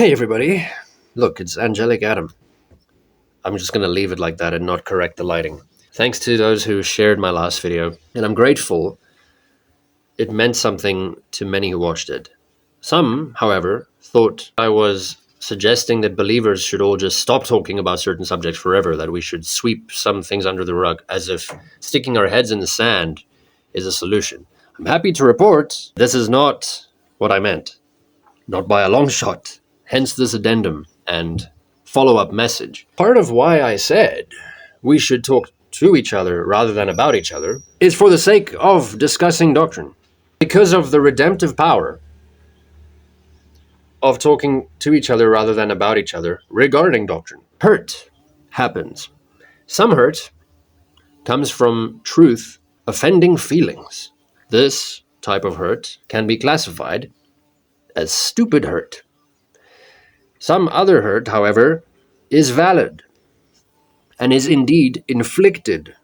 Hey everybody, look, it's Angelic Adam. I'm just going to leave it like that and not correct the lighting. Thanks to those who shared my last video, and I'm grateful. It meant something to many who watched it. Some, however, thought I was suggesting that believers should all just stop talking about certain subjects forever, that we should sweep some things under the rug, as if sticking our heads in the sand is a solution. I'm happy to report this is not what I meant. Not by a long shot. Hence this addendum and follow-up message. Part of why I said we should talk to each other rather than about each other is for the sake of discussing doctrine. Because of the redemptive power of talking to each other rather than about each other regarding doctrine. Hurt happens. Some hurt comes from truth offending feelings. This type of hurt can be classified as stupid hurt. Some other hurt, however, is valid and is indeed inflicted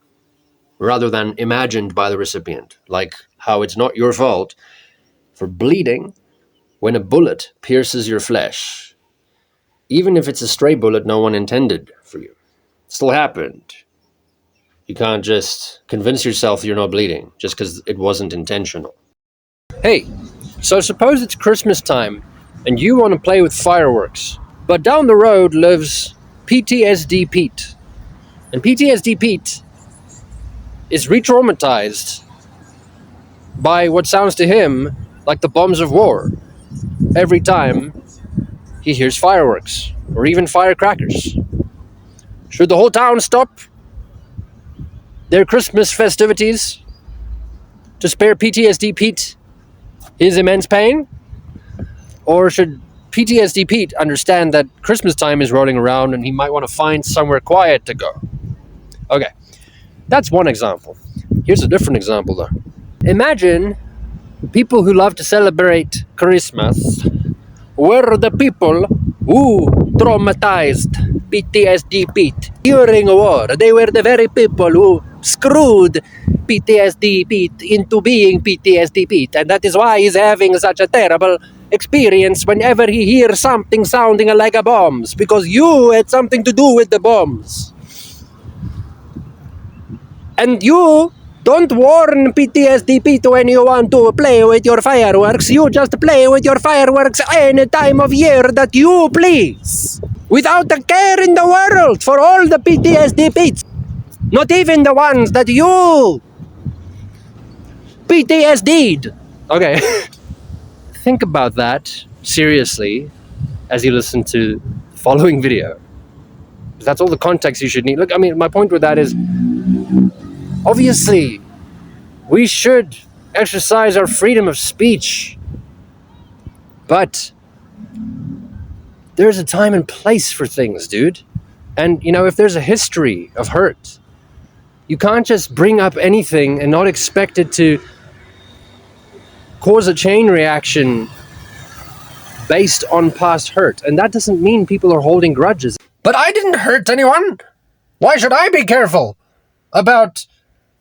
rather than imagined by the recipient, like how it's not your fault for bleeding when a bullet pierces your flesh, even if it's a stray bullet no one intended for you. It still happened. You can't just convince yourself you're not bleeding just because it wasn't intentional. Hey, so suppose it's Christmas time and you want to play with fireworks, but down the road lives PTSD Pete. And PTSD Pete is re-traumatized by what sounds to him like the bombs of war every time he hears fireworks or even firecrackers. Should the whole town stop their Christmas festivities to spare PTSD Pete his immense pain? Or should PTSD Pete understand that Christmas time is rolling around and he might want to find somewhere quiet to go? Okay, that's one example. Here's a different example though. Imagine people who love to celebrate Christmas were the people who traumatized PTSD Pete during a war. They were the very people who screwed PTSD Pete into being PTSD Pete, and that is why he's having such a terrible experience whenever he hears something sounding like a bombs, because you had something to do with the bombs. And you don't warn PTSD Pete when you want to play with your fireworks. You just play with your fireworks any time of year that you please, without a care in the world for all the PTSD Petes, not even the ones that you PTSD'd. Okay. Think about that seriously as you listen to the following video. That's all the context you should need. Look, I mean, my point with that is, obviously, we should exercise our freedom of speech. But there's a time and place for things, dude. And, you know, if there's a history of hurt, you can't just bring up anything and not expect it to cause a chain reaction based on past hurt. And that doesn't mean people are holding grudges. But I didn't hurt anyone. Why should I be careful about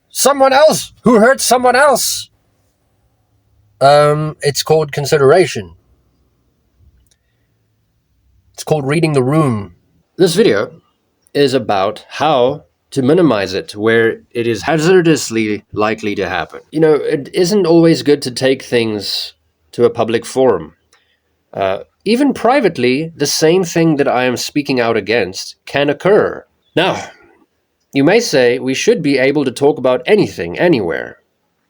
someone else who hurt someone else? It's called consideration. It's called reading the room. This video is about how to minimize it where it is hazardously likely to happen. You know, it isn't always good to take things to a public forum. Even privately, the same thing that I am speaking out against can occur. Now, you may say we should be able to talk about anything, anywhere,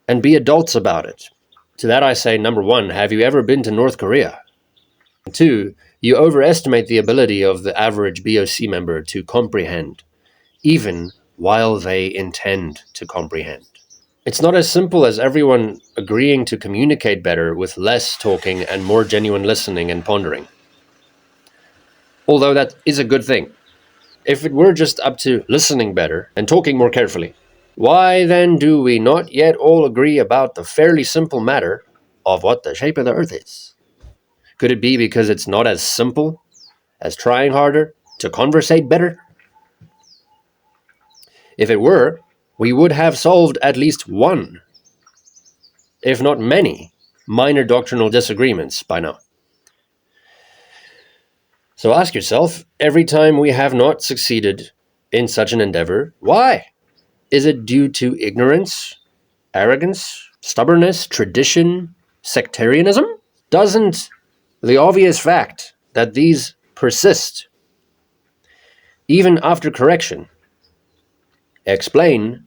and be adults about it. To that I say, number one, have you ever been to North Korea? And two, you overestimate the ability of the average BOC member to comprehend, even while they intend to comprehend. It's not as simple as everyone agreeing to communicate better with less talking and more genuine listening and pondering. Although that is a good thing. If it were just up to listening better and talking more carefully, why then do we not yet all agree about the fairly simple matter of what the shape of the earth is? Could it be because it's not as simple as trying harder to conversate better? If it were, we would have solved at least one, if not many, minor doctrinal disagreements by now. So ask yourself, every time we have not succeeded in such an endeavor, why? Is it due to ignorance, arrogance, stubbornness, tradition, sectarianism? Doesn't the obvious fact that these persist, even after correction, explain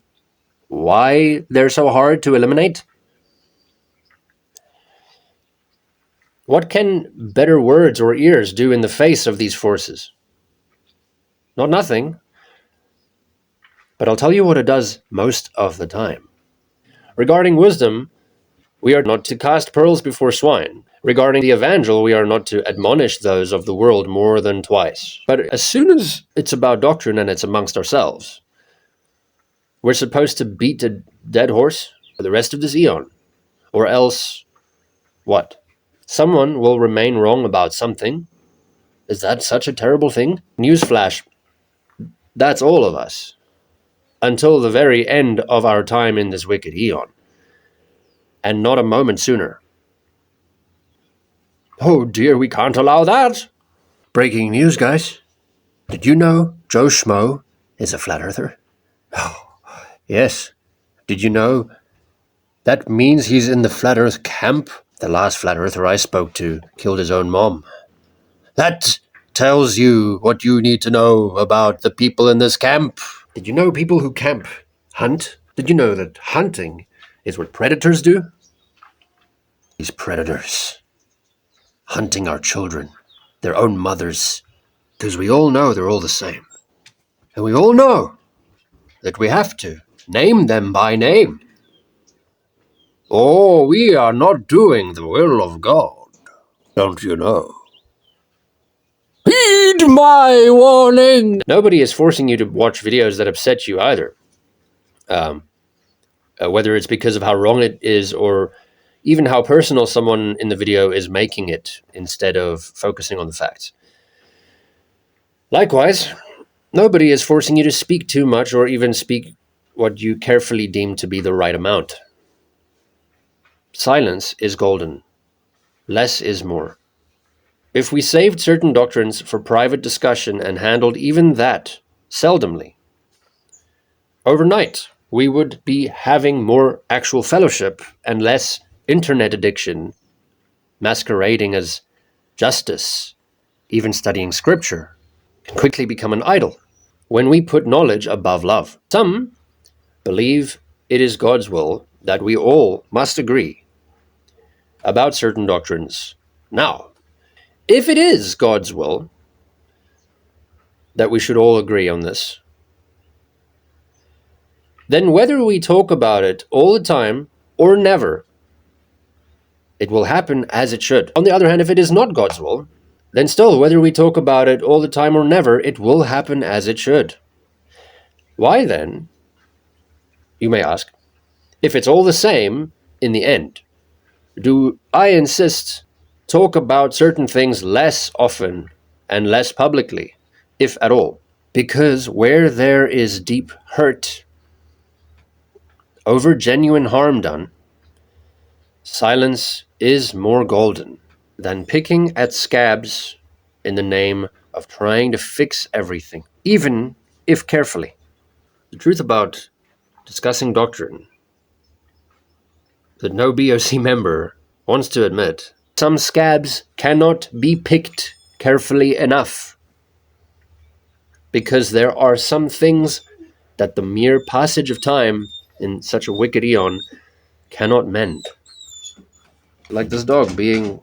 why they're so hard to eliminate? What can better words or ears do in the face of these forces? Not nothing, but I'll tell you what it does most of the time. Regarding wisdom, we are not to cast pearls before swine. Regarding the evangel, we are not to admonish those of the world more than twice. But as soon as it's about doctrine and it's amongst ourselves, we're supposed to beat a dead horse for the rest of this eon. Or else, what? Someone will remain wrong about something. Is that such a terrible thing? Newsflash, that's all of us. Until the very end of our time in this wicked eon. And not a moment sooner. Oh dear, we can't allow that. Breaking news, guys. Did you know Joe Schmo is a flat earther? Oh, yes. Did you know that means he's in the flat earth camp? The last flat earther I spoke to killed his own mom. That tells you what you need to know about the people in this camp. Did you know people who camp hunt? Did you know that hunting is what predators do? These predators hunting our children, their own mothers, because we all know they're all the same. And we all know that we have to name them by name. Oh, we are not doing the will of God, don't you know? Heed my warning! Nobody is forcing you to watch videos that upset you either. Whether it's because of how wrong it is or even how personal someone in the video is making it instead of focusing on the facts. Likewise, nobody is forcing you to speak too much or even speak what you carefully deem to be the right amount. Silence is golden. Less is more. If we saved certain doctrines for private discussion and handled even that seldomly, overnight we would be having more actual fellowship and less internet addiction masquerading as justice. Even studying scripture can quickly become an idol when we put knowledge above love. Some believe it is God's will that we all must agree about certain doctrines. Now, if it is God's will that we should all agree on this, then whether we talk about it all the time or never, it will happen as it should. On the other hand, if it is not God's will, then still, whether we talk about it all the time or never, it will happen as it should. Why then, you may ask, if it's all the same in the end, do I insist talk about certain things less often and less publicly, if at all? Because where there is deep hurt over genuine harm done, silence is more golden than picking at scabs in the name of trying to fix everything, even if carefully. The truth about discussing doctrine that no BOC member wants to admit, some scabs cannot be picked carefully enough because there are some things that the mere passage of time in such a wicked eon cannot mend. Like this dog being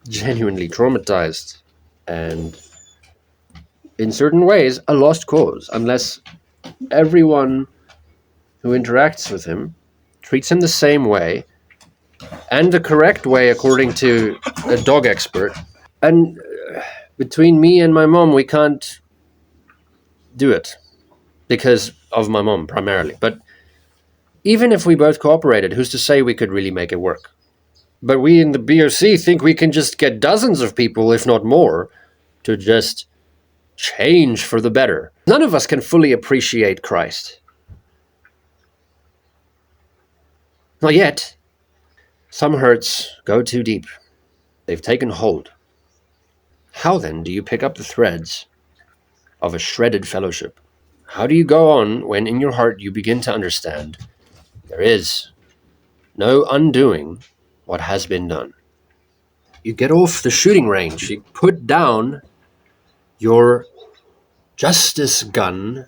genuinely traumatized and in certain ways a lost cause, unless everyone who interacts with him treats him the same way and the correct way according to a dog expert. And between me and my mom, we can't do it because of my mom primarily. But even if we both cooperated, who's to say we could really make it work? But we in the BOC think we can just get dozens of people, if not more, to just change for the better. None of us can fully appreciate Christ. Not yet. Some hurts go too deep. They've taken hold. How then do you pick up the threads of a shredded fellowship? How do you go on when in your heart you begin to understand there is no undoing what has been done? You get off the shooting range, you put down your justice gun,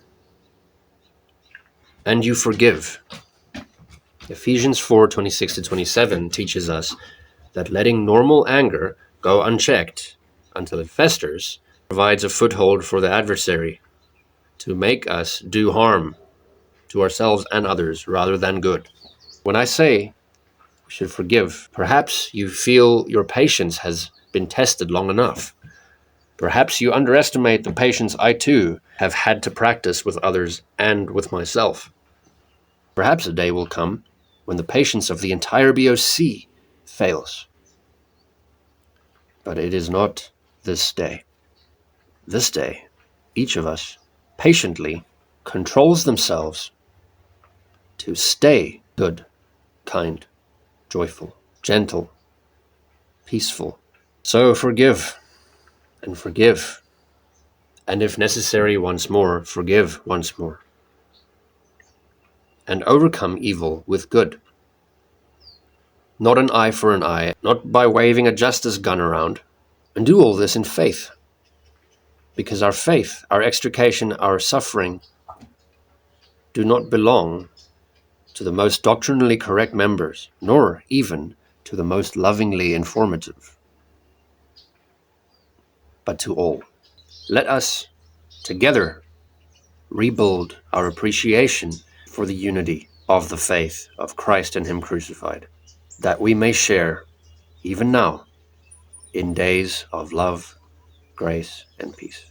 and you forgive. Ephesians 4:26-27 teaches us that letting normal anger go unchecked until it festers provides a foothold for the adversary to make us do harm to ourselves and others rather than good. When I say we should forgive, perhaps you feel your patience has been tested long enough. Perhaps you underestimate the patience I too have had to practice with others and with myself. Perhaps a day will come when the patience of the entire BOC fails. But it is not this day. This day, each of us patiently controls themselves to stay good, kind, joyful, gentle, peaceful. So forgive, and if necessary once more, forgive once more, and overcome evil with good. Not an eye for an eye, not by waving a justice gun around, and do all this in faith, because our faith, our extrication, our suffering do not belong to the most doctrinally correct members, nor even to the most lovingly informative, but to all. Let us together rebuild our appreciation for the unity of the faith of Christ and Him crucified, that we may share, even now, in days of love, grace, and peace.